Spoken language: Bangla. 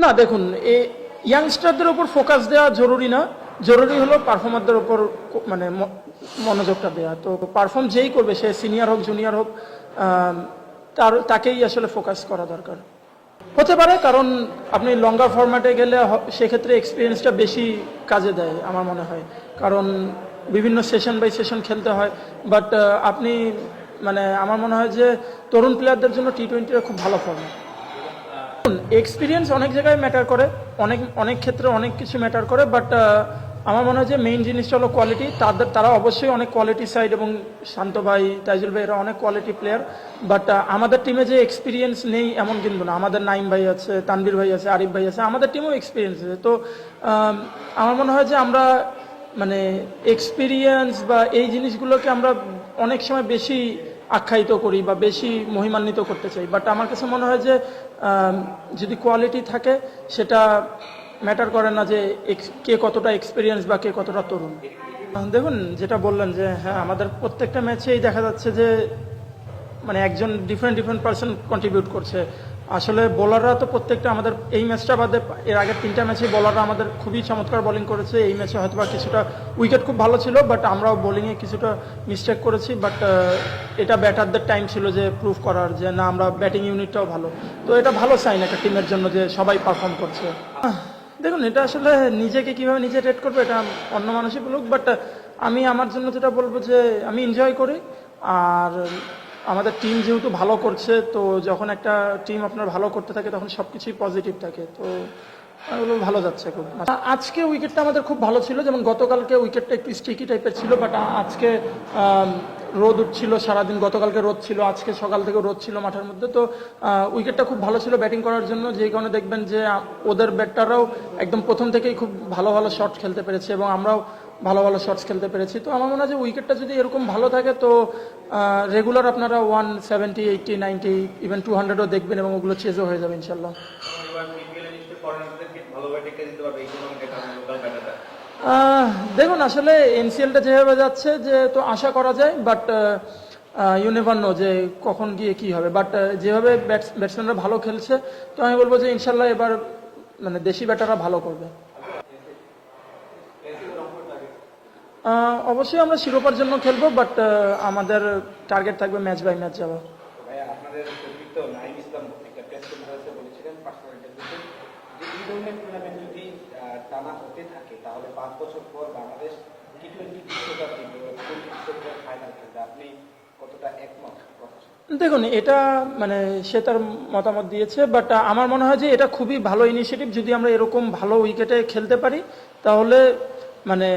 না দেখুন, এই ইয়াংস্টারদের উপর ফোকাস দেওয়া জরুরি না, জরুরি হলো পারফর্মারদের উপর মানে মনোযোগটা দেওয়া। তো পারফর্ম যেই করবে, সে সিনিয়র হোক জুনিয়র হোক, তাকেই আসলে ফোকাস করা দরকার। হতে পারে, কারণ আপনি লঙ্গার ফরম্যাটে গেলে সেক্ষেত্রে এক্সপিরিয়েন্সটা বেশি কাজে দেয় আমার মনে হয়, কারণ বিভিন্ন সেশন বাই সেশন খেলতে হয়। বাট আপনি মানে আমার মনে হয় যে তরুণ প্লেয়ারদের জন্য টি-20 খুব ভালো ফর্ম্যাট। এক্সপিরিয়েন্স অনেক জায়গায় ম্যাটার করে, অনেক ক্ষেত্রে অনেক কিছু ম্যাটার করে, বাট আমার মনে হয় যে মেইন জিনিসটা হলো কোয়ালিটি। তারা অবশ্যই অনেক কোয়ালিটি সাইড, এবং শান্ত ভাই, তাইজুল ভাই, এরা অনেক কোয়ালিটি প্লেয়ার। বাট আমাদের টিমে যে এক্সপিরিয়েন্স নেই এমন কিন্তু না। আমাদের নাইম ভাই আছে, তানভীর ভাই আছে, আরিফ ভাই আছে, আমাদের টিমেও এক্সপিরিয়েন্স আছে। তো আমার মনে হয় যে আমরা মানে এক্সপিরিয়েন্স বা এই জিনিসগুলোকে আমরা অনেক সময় বেশি আখ্যায়িত করি বা বেশি মহিমান্বিত করতে চাই। বাট আমার কাছে মনে হয় যে যদি কোয়ালিটি থাকে, সেটা ম্যাটার করে না যে কে কতটা এক্সপিরিয়েন্স বা কে কতটা তরুণ। দেখুন, যেটা বললেন যে হ্যাঁ, আমাদের প্রত্যেকটা ম্যাচেই দেখা যাচ্ছে যে মানে একজন ডিফারেন্ট পার্সন কন্ট্রিবিউট করছে। আসলে বোলাররা তো প্রত্যেকটা, আমাদের এই ম্যাচটা বাদে এর আগের 3টা ম্যাচে বোলাররা আমাদের খুবই চমৎকার বোলিং করেছে। এই ম্যাচে হয়তো বা কিছুটা উইকেট খুব ভালো ছিল, বাট আমরাও বোলিংয়ে কিছুটা মিস্টেক করেছি। বাট এটা ব্যাটারদের টাইম ছিল যে প্রুভ করার যে না, আমরা ব্যাটিং ইউনিটটাও ভালো। তো এটা ভালো সাইন একটা টিমের জন্য যে সবাই পারফর্ম করছে। দেখুন, এটা আসলে নিজেকে কিভাবে নিজে রেট করবো এটা অন্য মানুষই বলুক, বাট আমি আমার জন্য যেটা বলবো যে আমি এনজয় করি। আর আমাদের টিম যেহেতু ভালো করছে, তো যখন একটা টিম আপনার ভালো করতে থাকে তখন সব কিছুই পজিটিভ থাকে। তো ভালো যাচ্ছে খুব। আজকে উইকেটটা আমাদের খুব ভালো ছিল, যেমন গতকালকে উইকেটটা একটু স্টিকি টাইপের ছিল, বাট আজকে রোদ উঠছিল সারাদিন। গতকালকে রোদ ছিল, আজকে সকাল থেকে রোদ ছিল মাঠের মধ্যে। তো উইকেটটা খুব ভালো ছিল ব্যাটিং করার জন্য, যেই কারণে দেখবেন যে ওদের ব্যাটাররাও একদম প্রথম থেকেই খুব ভালো ভালো শট খেলতে পেরেছে, এবং আমরাও ভালো ভালো শটস খেলতে পেরেছি। তো আমার মনে হয় যে উইকেটটা যদি এরকম ভালো থাকে, তো রেগুলার আপনারা 170, 80, 90, ইভেন 200ও দেখবেন, এবং ওগুলো চেজও হয়ে যাবে ইনশাল্লাহ। দেখুন, আসলে এনসিএলটা যেভাবে যাচ্ছে, যে তো আশা করা যায়, বাট ইউ নেভার নো যে কখন গিয়ে কি হবে। বাট যেভাবে ব্যাটসম্যানরা ভালো খেলছে, তো আমি বলবো যে ইনশাল্লাহ এবার মানে দেশি ব্যাটাররা ভালো করবে। অবশ্যই আমরা শিরোপার জন্য খেলবো, বাট আমাদের টার্গেট থাকবে ম্যাচ বাই ম্যাচ যাওয়া। আপনাদের পরিচিত নাইম ইসলাম একটা প্রেস কনফারেন্সে বলেছিলেন পার্সোনাল ইন্টারভিউতে, যে এই ধরনের টুর্নামেন্ট যদি টানা হতে থাকে, তাহলে 5 বছর পর বাংলাদেশ টি-20 বিশ্বকাপ জিতবে, বিশ্বকাপের ফাইনাল খেলবে। আপনি কতটা একমত? দেখুন, এটা মানে সে তার মতামত দিয়েছে, বাট আমার মনে হয় যে এটা খুবই ভালো ইনিশিয়েটিভ। যদি আমরা এরকম ভালো উইকেটে খেলতে পারি, তাহলে মানে